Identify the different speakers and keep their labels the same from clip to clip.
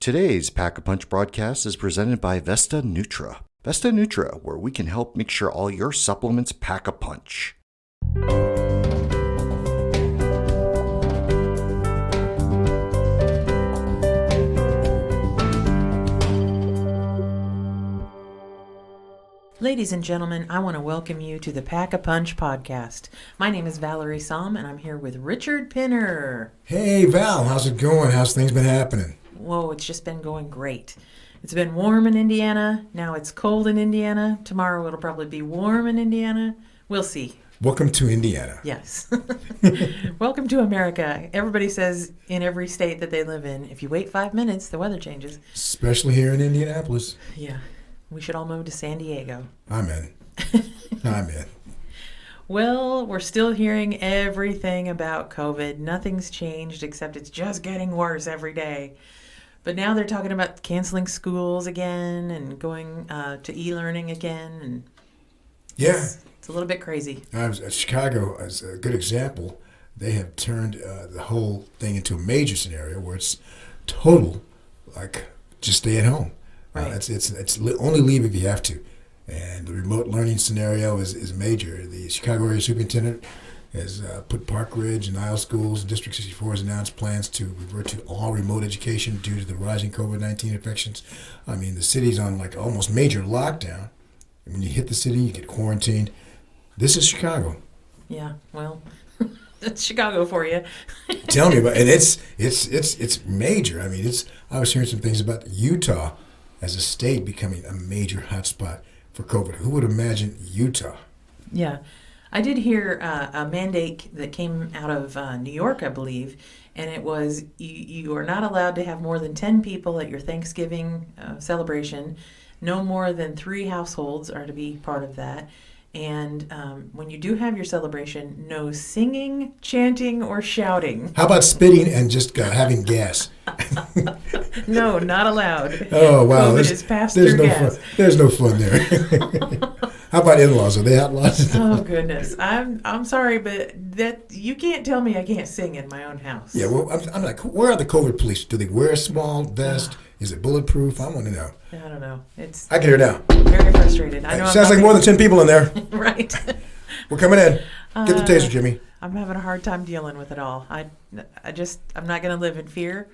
Speaker 1: Today's Pack-a-Punch broadcast is presented by Vesta Nutra. Vesta Nutra, where we can help make sure all your supplements pack a punch.
Speaker 2: Ladies and gentlemen, I want to welcome you to the Pack-a-Punch podcast. My name is Val Richard, and I'm here with Richard Pinner.
Speaker 3: Hey, Val, how's it going? How's things been happening?
Speaker 2: Whoa, it's just been going great. It's been warm in Indiana. Now it's cold in Indiana. Tomorrow it'll probably be warm in Indiana. We'll see.
Speaker 3: Welcome to Indiana.
Speaker 2: Yes. Welcome to America. Everybody says in every state that they live in, if you wait 5 minutes, the weather changes.
Speaker 3: Especially here in Indianapolis.
Speaker 2: Yeah. We should all move to San Diego.
Speaker 3: I'm in. I'm in.
Speaker 2: Well, we're still hearing everything about COVID. Nothing's changed except it's just getting worse every day. But now they're talking about canceling schools again and going to e-learning again. And
Speaker 3: yeah.
Speaker 2: It's a little bit crazy.
Speaker 3: I was at Chicago as a good example. They have turned the whole thing into a major scenario where it's total, like, just stay at home.
Speaker 2: Right.
Speaker 3: It's only leave if you have to. And the remote learning scenario is major. The Chicago area superintendent has put Park Ridge and Isle Schools, District 64 has announced plans to revert to all remote education due to the rising COVID-19 infections. I mean, the city's on like almost major lockdown. And when you hit the city, you get quarantined. This is Chicago.
Speaker 2: Yeah, well, that's Chicago for you.
Speaker 3: Tell me about it. And it's major. I mean, I was hearing some things about Utah as a state becoming a major hotspot for COVID. Who would imagine Utah?
Speaker 2: Yeah. I did hear a mandate that came out of New York, I believe, and it was you are not allowed to have more than 10 people at your Thanksgiving celebration. No more than 3 households are to be part of that. And when you do have your celebration, no singing, chanting, or shouting.
Speaker 3: How about spitting and just having gas?
Speaker 2: No, not allowed.
Speaker 3: Oh, wow.
Speaker 2: COVID is passed through gas.
Speaker 3: There's no fun there. How about in-laws? Are they outlaws?
Speaker 2: Oh, goodness. I'm sorry, but that you can't tell me I can't sing in my own house.
Speaker 3: Yeah, well, I'm like, where are the COVID police? Do they wear a small vest? Is it bulletproof? I want to know.
Speaker 2: I don't know.
Speaker 3: I can hear now.
Speaker 2: Very frustrated. I know.
Speaker 3: Sounds like more than 10 people in there.
Speaker 2: Right.
Speaker 3: We're coming in. Get the taser, Jimmy.
Speaker 2: I'm having a hard time dealing with it all. I'm not going to live in fear.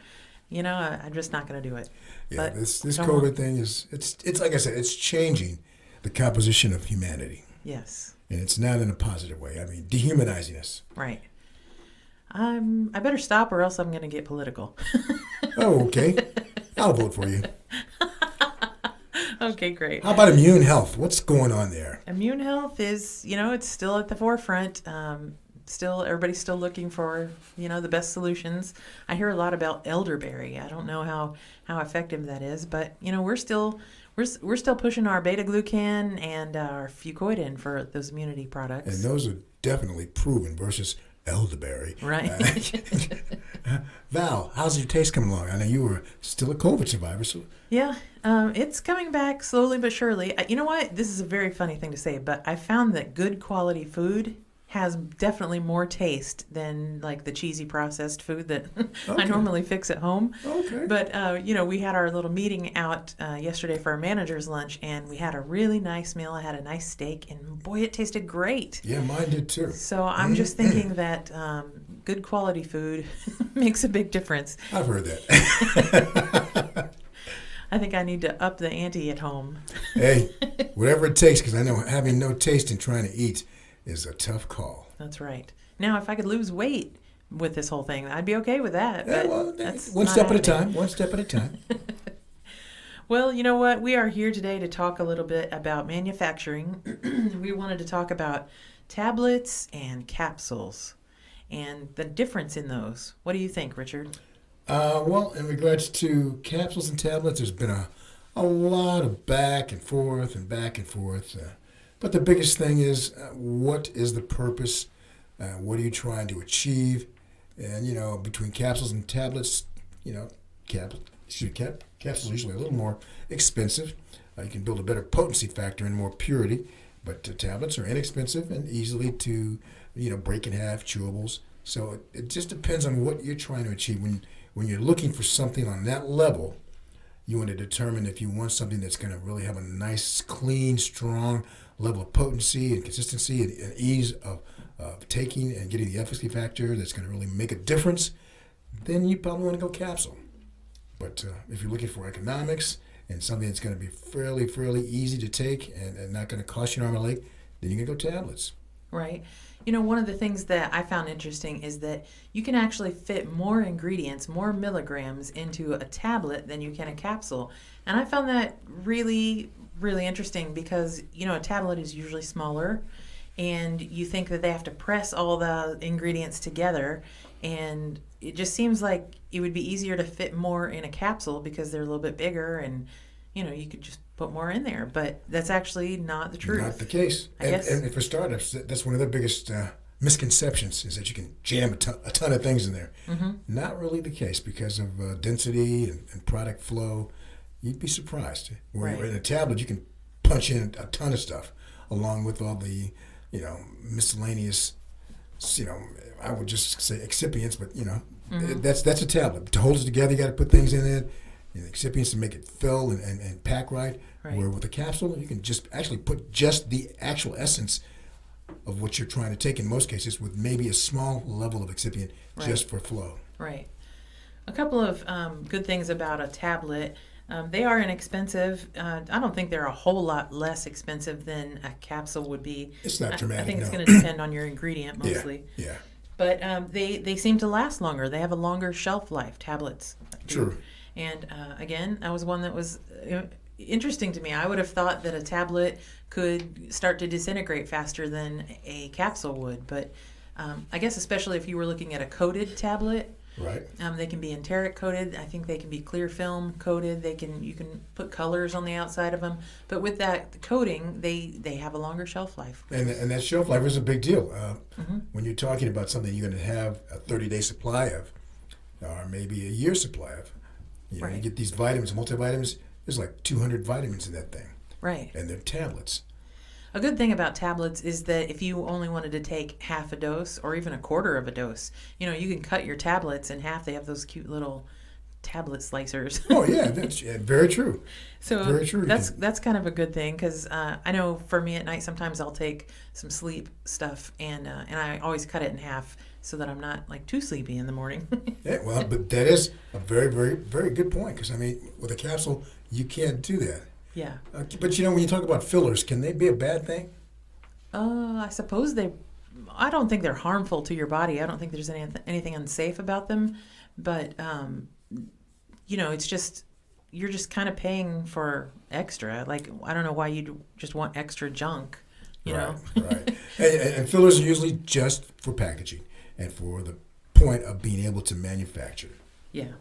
Speaker 2: You know, I'm just not going to do it.
Speaker 3: Yeah,
Speaker 2: but
Speaker 3: this COVID thing it's like I said, it's changing the composition of humanity.
Speaker 2: Yes.
Speaker 3: And it's not in a positive way. I mean, dehumanizing us.
Speaker 2: Right. I better stop or else I'm going to get political.
Speaker 3: Oh, okay. I'll vote for you.
Speaker 2: Okay, great.
Speaker 3: How about immune health? What's going on there?
Speaker 2: Immune health is, it's still at the forefront. Everybody's still looking for, the best solutions. I hear a lot about elderberry. I don't know how effective that is, but we're still pushing our beta-glucan and our fucoidan for those immunity products.
Speaker 3: And those are definitely proven versus elderberry.
Speaker 2: Right.
Speaker 3: Val, how's your taste coming along? I know you were still a COVID survivor. So.
Speaker 2: Yeah, it's coming back slowly but surely. You know what? This is a very funny thing to say, but I found that good quality food has definitely more taste than like the cheesy processed food that I normally fix at home.
Speaker 3: Okay.
Speaker 2: But, we had our little meeting out yesterday for our manager's lunch, and we had a really nice meal. I had a nice steak, and boy, it tasted great.
Speaker 3: Yeah, mine did too.
Speaker 2: So I'm just thinking that good quality food makes a big difference.
Speaker 3: I've heard that.
Speaker 2: I think I need to up the ante at home.
Speaker 3: Hey, whatever it takes, because I know having no taste and trying to eat is a tough call.
Speaker 2: That's right. Now, if I could lose weight with this whole thing, I'd be okay with that.
Speaker 3: Yeah,
Speaker 2: but
Speaker 3: well,
Speaker 2: that's
Speaker 3: one step at a time. One step at a time.
Speaker 2: Well, you know what? We are here today to talk a little bit about manufacturing. We wanted to talk about tablets and capsules and the difference in those. What do you think, Richard?
Speaker 3: Well, in regards to capsules and tablets, there's been a lot of back and forth and back and forth. But the biggest thing is, what is the purpose? What are you trying to achieve? And, between capsules and tablets, capsules are usually a little more expensive. You can build a better potency factor and more purity. But tablets are inexpensive and easily to, break in half, chewables. So it just depends on what you're trying to achieve. When you're looking for something on that level, You want to determine if you want something that's going to really have a nice, clean, strong level of potency and consistency and ease of taking and getting the efficacy factor that's going to really make a difference, then you probably want to go capsule. But if you're looking for economics and something that's going to be fairly easy to take and not going to cost you an arm and a leg, then you can go tablets.
Speaker 2: Right. You know, one of the things that I found interesting is that you can actually fit more ingredients, more milligrams into a tablet than you can a capsule. And I found that really, really interesting because, you know, a tablet is usually smaller and you think that they have to press all the ingredients together. And it just seems like it would be easier to fit more in a capsule because they're a little bit bigger and, you know, you could just put more in there, but that's actually not the truth.
Speaker 3: Not the case. And for startups, that's one of the biggest misconceptions is that you can jam a ton of things in there.
Speaker 2: Mm-hmm.
Speaker 3: Not really the case because of density and product flow. You'd be surprised. Where
Speaker 2: Right.
Speaker 3: in a tablet, you can punch in a ton of stuff along with all the, you know, miscellaneous, you know, I would just say excipients, but, you know, that's a tablet. To hold it together, you got to put things in it. You know, excipients to make it fill and pack right. Where with a capsule, you can just actually put just the actual essence of what you're trying to take in most cases with maybe a small level of excipient just for flow.
Speaker 2: Right. A couple of good things about a tablet. They are inexpensive. I don't think they're a whole lot less expensive than a capsule would be.
Speaker 3: It's not dramatic.
Speaker 2: I think it's
Speaker 3: no.
Speaker 2: going to depend on your ingredient mostly.
Speaker 3: Yeah.
Speaker 2: But they seem to last longer. They have a longer shelf life, tablets do.
Speaker 3: True.
Speaker 2: And again, that was one that was interesting to me. I would have thought that a tablet could start to disintegrate faster than a capsule would. But I guess especially if you were looking at a coated tablet,
Speaker 3: Right.
Speaker 2: they can be enteric coated. I think they can be clear film coated. You can put colors on the outside of them. But with that coating, they have a longer shelf life.
Speaker 3: And that shelf life is a big deal. When you're talking about something you're going to have a 30-day supply of, or maybe a year supply of, you know,
Speaker 2: Right.
Speaker 3: you get these vitamins, multivitamins. There's like 200 vitamins in that thing,
Speaker 2: Right.
Speaker 3: and they're tablets.
Speaker 2: A good thing about tablets is that if you only wanted to take half a dose or even a quarter of a dose, you know, you can cut your tablets in half. They have those cute little tablet slicers.
Speaker 3: Oh yeah, that's very true.
Speaker 2: So
Speaker 3: Very true.
Speaker 2: that's kind of a good thing because I know for me at night sometimes I'll take some sleep stuff and I always cut it in half so that I'm not like too sleepy in the morning.
Speaker 3: Yeah, well, but that is a very, very, very good point because I mean, with a capsule, you can't do that.
Speaker 2: Yeah.
Speaker 3: But you know, when you talk about fillers, can they be a bad thing?
Speaker 2: I suppose I don't think they're harmful to your body. I don't think there's anything unsafe about them, but you know, it's just you're just kind of paying for extra. Like I don't know why you'd just want extra junk, you know.
Speaker 3: Right. And fillers are usually just for packaging and for the point of being able to manufacture.
Speaker 2: Yeah.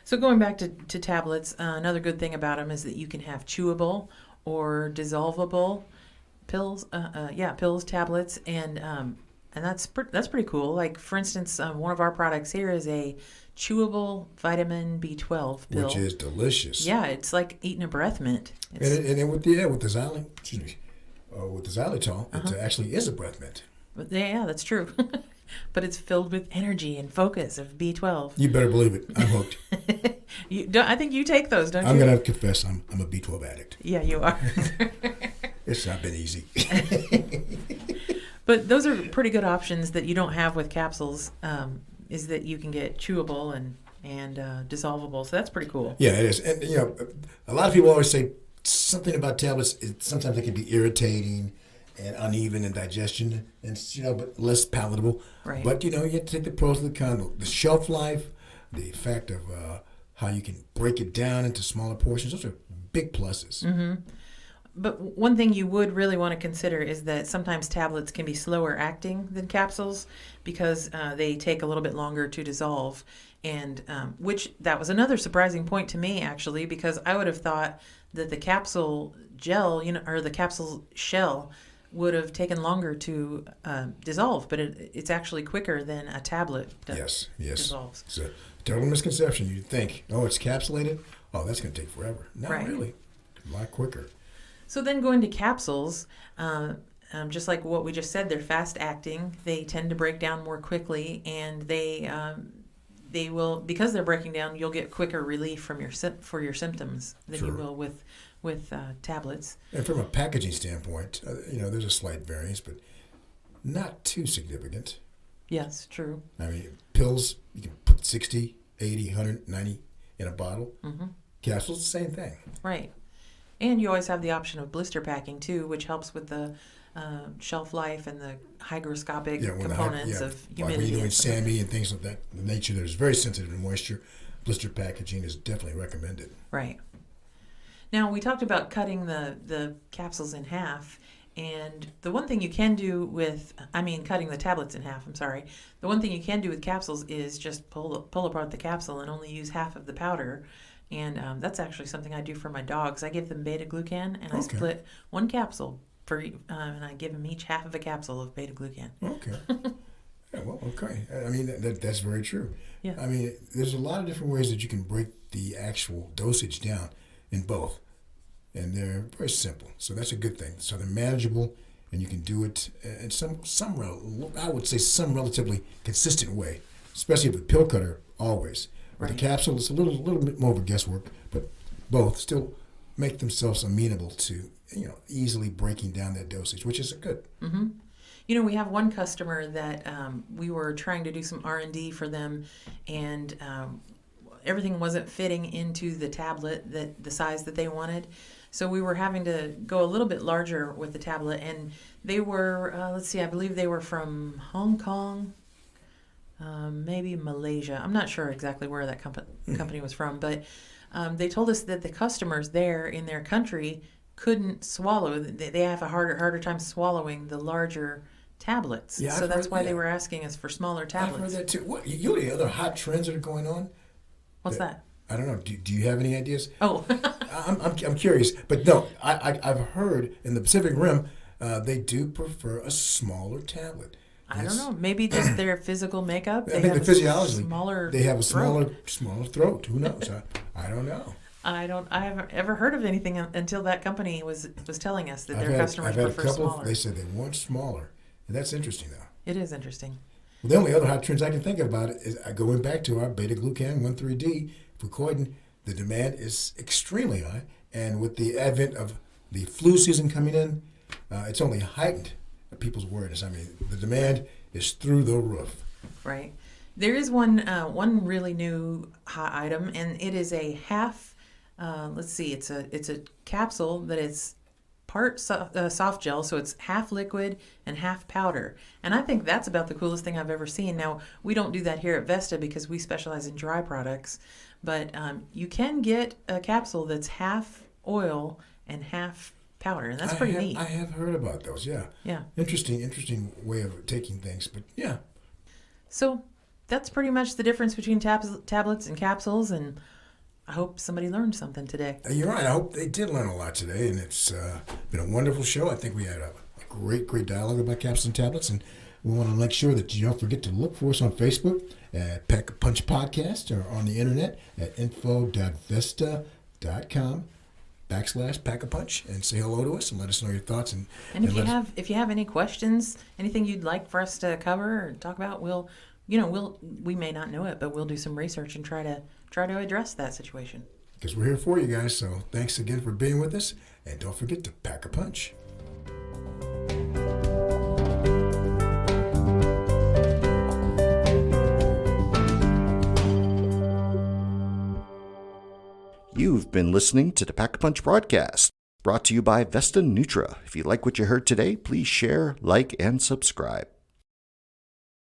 Speaker 2: So going back to tablets, another good thing about them is that you can have chewable or dissolvable pills. Pills, tablets, and that's pretty cool. Like for instance, one of our products here is a chewable vitamin B12 pill,
Speaker 3: Which is delicious.
Speaker 2: Yeah, it's like eating a breath mint.
Speaker 3: And with the xylitol, it actually is a breath mint.
Speaker 2: Yeah, that's true. But it's filled with energy and focus of B12.
Speaker 3: You better believe it. I'm hooked.
Speaker 2: I think you take those, don't you?
Speaker 3: I'm going to confess I'm a B12 addict.
Speaker 2: Yeah, you are.
Speaker 3: It's not been easy.
Speaker 2: But those are pretty good options that you don't have with capsules, is that you can get chewable and dissolvable. So that's pretty cool.
Speaker 3: Yeah, it is. And, you know, a lot of people always say something about tablets. Sometimes they can be irritating and uneven in digestion, and but less palatable.
Speaker 2: Right.
Speaker 3: But you have to take the pros and the cons. The shelf life, the fact of how you can break it down into smaller portions. Those are big pluses.
Speaker 2: Mm-hmm. But one thing you would really want to consider is that sometimes tablets can be slower acting than capsules because they take a little bit longer to dissolve, and which that was another surprising point to me actually, because I would have thought that the capsule gel, or the capsule shell, would have taken longer to dissolve, but it's actually quicker than a tablet dissolves.
Speaker 3: It's a total misconception. You'd think, it's capsulated. Oh, that's going to take forever. Not really. A lot quicker.
Speaker 2: So then going to capsules, just like what we just said, they're fast acting. They tend to break down more quickly, and they they will, because they're breaking down, you'll get quicker relief from for your symptoms than you
Speaker 3: Sure.
Speaker 2: will with tablets.
Speaker 3: And from a packaging standpoint, there's a slight variance, but not too significant.
Speaker 2: Yes, true.
Speaker 3: I mean, pills, you can put 60, 80, 100, 90 in a bottle.
Speaker 2: Mm-hmm.
Speaker 3: Capsules, the same thing.
Speaker 2: Right. And you always have the option of blister packing too, which helps with the shelf life and the hygroscopic components of
Speaker 3: like
Speaker 2: humidity.
Speaker 3: when you're doing
Speaker 2: and stuff.
Speaker 3: SAMI and things like that, the nature that is very sensitive to moisture, blister packaging is definitely recommended.
Speaker 2: Right. Now, we talked about cutting the capsules in half, and the one thing you can do cutting the tablets in half, I'm sorry. The one thing you can do with capsules is just pull apart the capsule and only use half of the powder. And that's actually something I do for my dogs. I give them beta-glucan, and I split one capsule and I give them each half of a capsule of beta-glucan.
Speaker 3: Okay. Yeah, well, okay. I mean, that's very true.
Speaker 2: Yeah.
Speaker 3: I mean, there's a lot of different ways that you can break the actual dosage down in both. And they're very simple. So that's a good thing. So they're manageable, and you can do it in some relatively consistent way, especially with the pill cutter, always. With the capsule, it's a little bit more of a guesswork, but both still make themselves amenable to, easily breaking down that dosage, which is good.
Speaker 2: Mm-hmm. We have one customer that we were trying to do some R&D for them, and everything wasn't fitting into the tablet, the size that they wanted. So we were having to go a little bit larger with the tablet, and they were, I believe they were from Hong Kong, maybe Malaysia. I'm not sure exactly where that company was from, but they told us that the customers there in their country couldn't swallow. They have a harder time swallowing the larger tablets.
Speaker 3: Yeah,
Speaker 2: so that's why they were asking us for smaller tablets.
Speaker 3: I've heard that too. What, you know the other hot trends that are going on?
Speaker 2: What's that?
Speaker 3: I don't know. Do you have any ideas?
Speaker 2: Oh.
Speaker 3: I'm curious. But no, I've heard in the Pacific Rim, they do prefer a smaller tablet.
Speaker 2: I don't know. Maybe just their physical makeup.
Speaker 3: I think the physiology. They have a
Speaker 2: throat.
Speaker 3: smaller throat. Who knows? I don't know.
Speaker 2: I haven't ever heard of anything until that company was telling us that their customers prefer smaller.
Speaker 3: They said they want smaller. And that's interesting, though.
Speaker 2: It is interesting.
Speaker 3: Well, the only other hot trends I can think about it is going back to our beta-glucan 1,3-D, Fucoidan. The demand is extremely high. And with the advent of the flu season coming in, it's only heightened people's awareness. I mean, the demand is through the roof.
Speaker 2: Right. There is one really new hot item, and it is a half. It's a capsule that is part soft gel, so it's half liquid and half powder. And I think that's about the coolest thing I've ever seen. Now, we don't do that here at Vesta because we specialize in dry products, but you can get a capsule that's half oil and half powder, and that's pretty neat.
Speaker 3: I have heard about those, yeah.
Speaker 2: Yeah.
Speaker 3: Interesting way of taking things, but yeah.
Speaker 2: So that's pretty much the difference between tablets and capsules, and I hope somebody learned something today.
Speaker 3: You're right. I hope they did learn a lot today, and it's been a wonderful show. I think we had a great dialogue about capsules and tablets, and we want to make sure that you don't forget to look for us on Facebook at Pack a Punch Podcast or on the internet at info.vesta.com/Pack-a-Punch and say hello to us and let us know your thoughts. And
Speaker 2: if you have any questions, anything you'd like for us to cover or talk about, we may not know it, but we'll do some research and try to address that situation.
Speaker 3: Because we're here for you guys, so thanks again for being with us, and don't forget to pack a punch.
Speaker 1: You've been listening to the Pack a Punch broadcast, brought to you by Vesta Nutra. If you like what you heard today, please share, like, and subscribe.